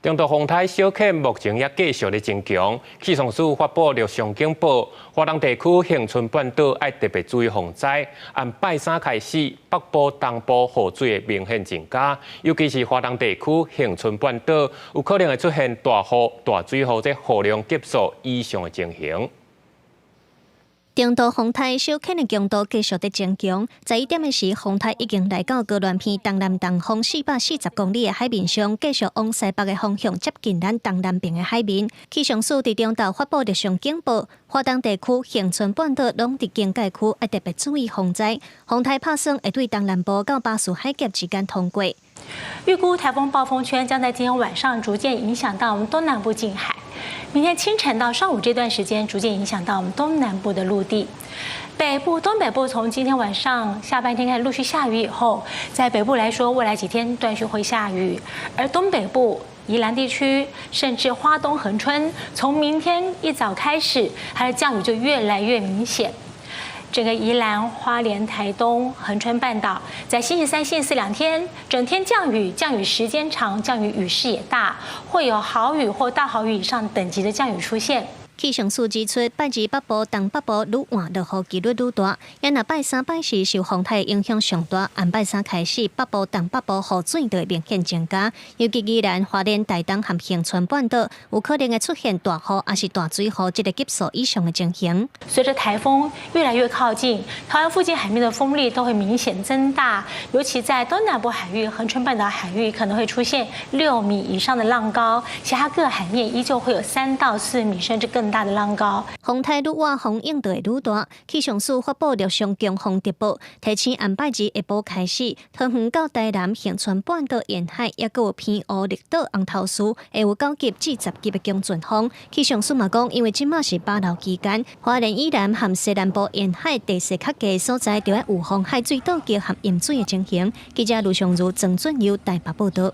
中度风台小犬目前也继续咧增强，气象署发布陆上警报，华东地区恒春半岛要特别注意防灾。按拜三开始，北部、东部雨水会明显增加，尤其是华东地区恒春半岛有可能会出现大雨、大水雨这雨量急速以上的情形。 中度风台小犬的强度继续在增强。11点时，风台已经来到高原片东南东风440公里的海面上，继续往西北的方向接近咱东南边的海面。气象署伫中昼发布热上警报，华东地区、恒春半岛拢伫警戒区，要特别注意防灾。风台拍算会对东南部到巴士海峡之间通过。预估台风暴风圈将在今天晚上逐渐影响到我们东南部近海。 明天清晨到上午这段时间，逐渐影响到我们东南部的陆地。北部、东北部从今天晚上下半天开始陆续下雨以后，在北部来说，未来几天断续会下雨，而东北部、宜兰地区甚至花东、恒春，从明天一早开始，它的降雨就越来越明显。 整个宜兰、花莲、台东、恒春半岛，在星期三、星期四2天，整天降雨，降雨时间长，降雨雨势也大，会有豪雨或大豪雨以上等级的降雨出现。 气象署指出，拜二北部、东北部愈晚落雨几率愈大，也若拜三、拜四受风台影响上大，按拜三开始，北部、东北部雨水就会明显增加，尤其宜兰、花莲、台东和恒春半岛有可能会出现大雨，还是大水雨这个急速以上的情形。随着台风越来越靠近，台湾附近海面的风力都会明显增大，尤其在东南部海域、恒春半岛海域可能会出现6米以上的浪高，其他各海面依旧会有3到4米甚至更大的浪高。风台愈晚，风影就会愈大。气象署发布陆上强风特报，提醒按拜二下晡开始，桃园到台南、恒春半岛沿海，也有偏乌绿岛、红头树，会有9级至10级的强阵风。气象署嘛讲，因为即马是8楼期间，花莲以南和西南部沿海地势较低的所在，就要有风海水倒击和淹水的情形。记者卢尚如、郑俊佑台北报道。